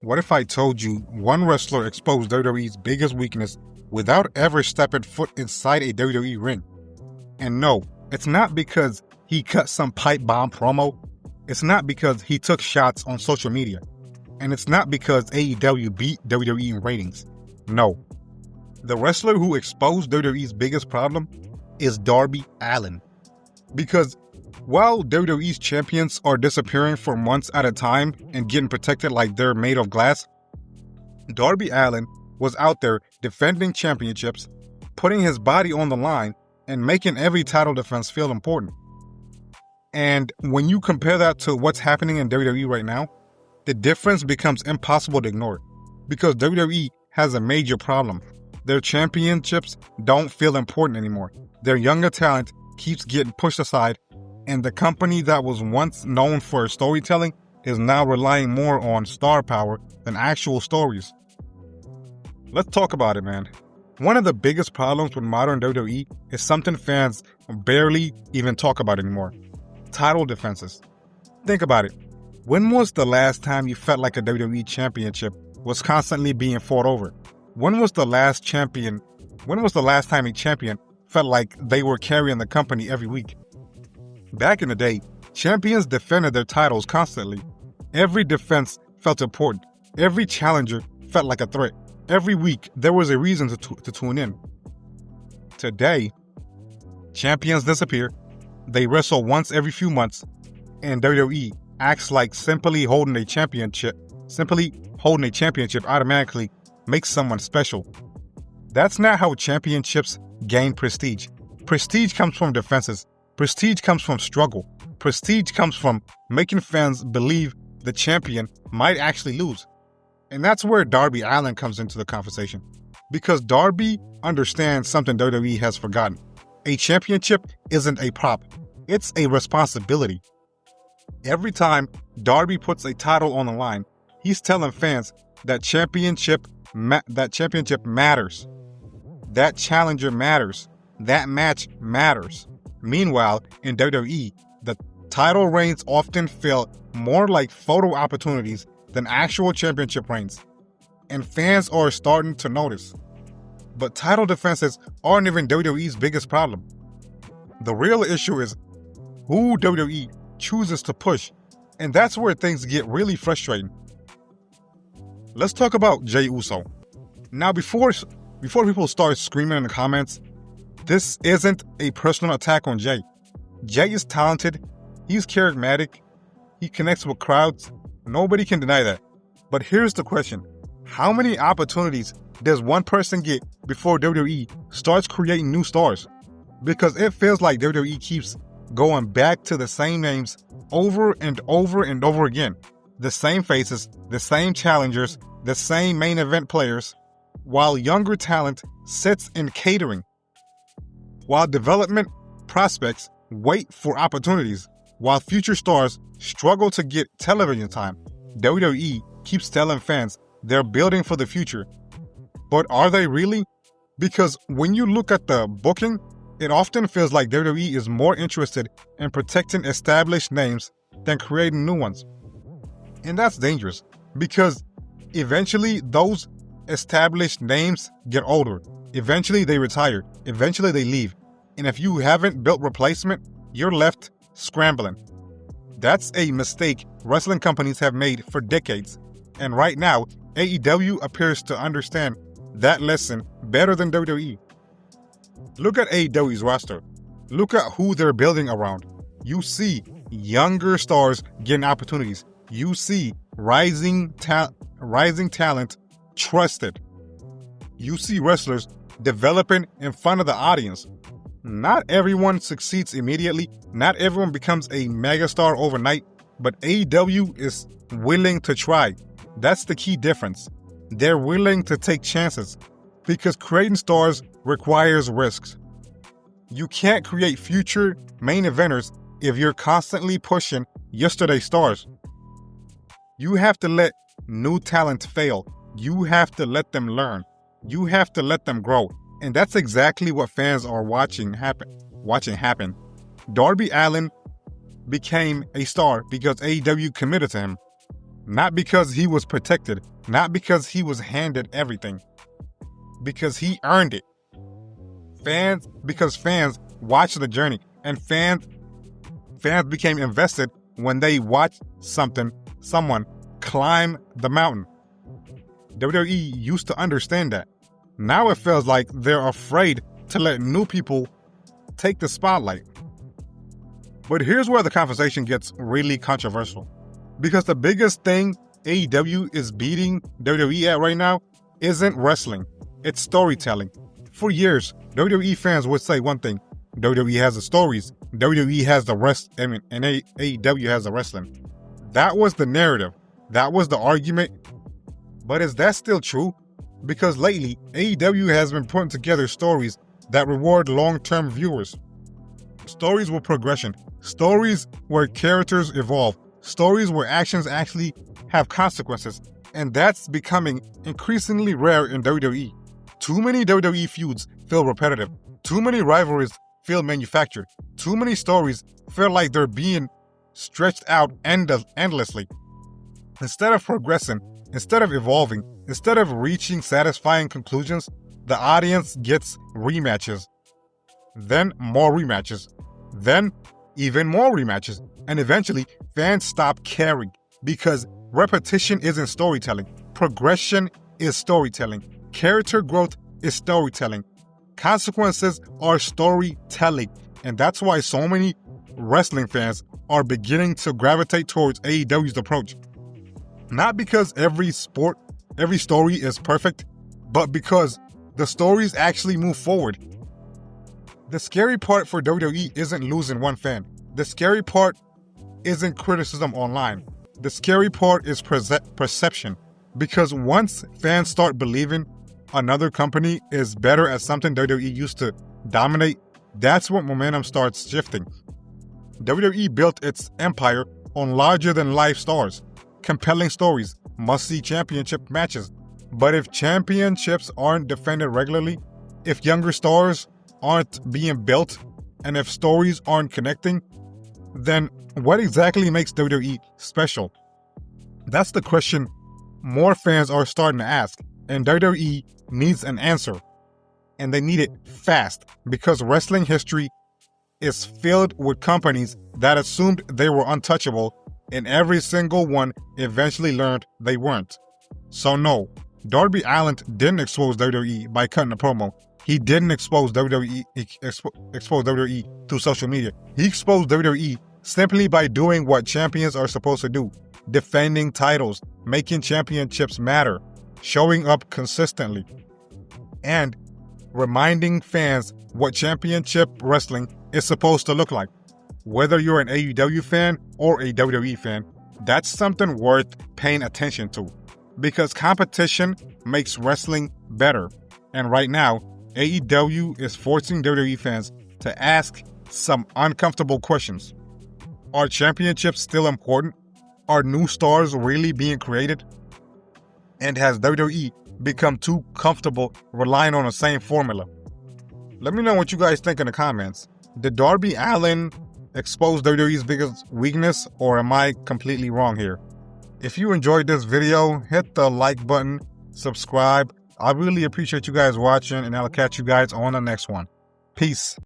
What if I told you one wrestler exposed WWE's biggest weakness without ever stepping foot inside a WWE ring? And no, it's not because he cut some pipe bomb promo. It's not because he took shots on social media. And it's not because AEW beat WWE in ratings. No. The wrestler who exposed WWE's biggest problem is Darby Allin. Because while WWE's champions are disappearing for months at a time and getting protected like they're made of glass, Darby Allin was out there defending championships, putting his body on the line, and making every title defense feel important. And when you compare that to what's happening in WWE right now, the difference becomes impossible to ignore. Because WWE has a major problem. Their championships don't feel important anymore. Their younger talent keeps getting pushed aside, and the company that was once known for storytelling is now relying more on star power than actual stories. Let's talk about it, man. One of the biggest problems with modern WWE is something fans barely even talk about anymore. Title defenses. Think about it. When was the last time you felt like a WWE championship was constantly being fought over? When was the last time a champion felt like they were carrying the company every week? Back in the day, champions defended their titles constantly. Every defense felt important. Every challenger felt like a threat. Every week, there was a reason to tune in. Today, champions disappear, they wrestle once every few months, and WWE acts like simply holding a championship automatically makes someone special. That's not how championships gain prestige. Prestige comes from defenses. Prestige comes from struggle. Prestige comes from making fans believe the champion might actually lose. And that's where Darby Allin comes into the conversation. Because Darby understands something WWE has forgotten. A championship isn't a prop. It's a responsibility. Every time Darby puts a title on the line, he's telling fans that championship matters. That challenger matters. That match matters. Meanwhile, in WWE, the title reigns often feel more like photo opportunities than actual championship reigns. And fans are starting to notice. But title defenses aren't even WWE's biggest problem. The real issue is who WWE chooses to push. And that's where things get really frustrating. Let's talk about Jey Uso. Now, before people start screaming in the comments, this isn't a personal attack on Jey. Jey is talented, he's charismatic, he connects with crowds. Nobody can deny that. But here's the question. How many opportunities does one person get before WWE starts creating new stars? Because it feels like WWE keeps going back to the same names over and over and over again. The same faces, the same challengers, the same main event players, while younger talent sits in catering. While development prospects wait for opportunities, while future stars struggle to get television time, WWE keeps telling fans they're building for the future. But are they really? Because when you look at the booking, it often feels like WWE is more interested in protecting established names than creating new ones. And that's dangerous, because eventually those established names get older. Eventually they retire. Eventually they leave. And if you haven't built replacement, you're left scrambling. That's a mistake wrestling companies have made for decades. And right now, AEW appears to understand that lesson better than WWE. Look at AEW's roster. Look at who they're building around. You see younger stars getting opportunities. You see rising talent trusted. You see wrestlers developing in front of the audience. Not everyone succeeds immediately. Not everyone becomes a megastar overnight, but AEW is willing to try. That's the key difference. They're willing to take chances, because creating stars requires risks. You can't create future main eventers if you're constantly pushing yesterday's stars. You have to let new talent fail. You have to let them learn. You have to let them grow. And that's exactly what fans are watching happen. Darby Allin became a star because AEW committed to him. Not because he was protected, not because he was handed everything, because he earned it. Because fans watched the journey, and fans became invested when they watched someone climb the mountain. WWE used to understand that. Now it feels like they're afraid to let new people take the spotlight. But here's where the conversation gets really controversial. Because the biggest thing AEW is beating WWE at right now isn't wrestling, it's storytelling. For years, WWE fans would say one thing: WWE has the stories, WWE has the and AEW has the wrestling. That was the narrative, that was the argument. But is that still true? Because lately, AEW has been putting together stories that reward long-term viewers. Stories with progression, stories where characters evolve, stories where actions actually have consequences, and that's becoming increasingly rare in WWE. Too many WWE feuds feel repetitive, too many rivalries feel manufactured, too many stories feel like they're being stretched out endlessly. Instead of progressing, instead of evolving, instead of reaching satisfying conclusions, the audience gets rematches, then more rematches, then even more rematches, and eventually fans stop caring because repetition isn't storytelling. Progression is storytelling. Character growth is storytelling. Consequences are storytelling. And that's why so many wrestling fans are beginning to gravitate towards AEW's approach. Not because every story is perfect, but because the stories actually move forward. The scary part for WWE isn't losing one fan. The scary part isn't criticism online. The scary part is perception. Because once fans start believing another company is better at something WWE used to dominate, that's when momentum starts shifting. WWE built its empire on larger-than-life stars, compelling stories, must-see championship matches. But if championships aren't defended regularly, if younger stars aren't being built, and if stories aren't connecting, then what exactly makes WWE special? That's the question more fans are starting to ask, and WWE needs an answer. And they need it fast, because wrestling history is filled with companies that assumed they were untouchable, and every single one eventually learned they weren't. So no, Darby Allin didn't expose WWE by cutting a promo. He didn't expose WWE through social media. He exposed WWE simply by doing what champions are supposed to do: defending titles, making championships matter, showing up consistently, and reminding fans what championship wrestling is supposed to look like. Whether you're an AEW fan or a WWE fan, that's something worth paying attention to, because competition makes wrestling better. And right now, AEW is forcing WWE fans to ask some uncomfortable questions. Are championships still important? Are new stars really being created? And has WWE become too comfortable relying on the same formula? Let me know what you guys think in the comments. Did Darby Allin expose WWE's biggest weakness, or am I completely wrong here? If you enjoyed this video, hit the like button, subscribe. I really appreciate you guys watching, and I'll catch you guys on the next one. Peace.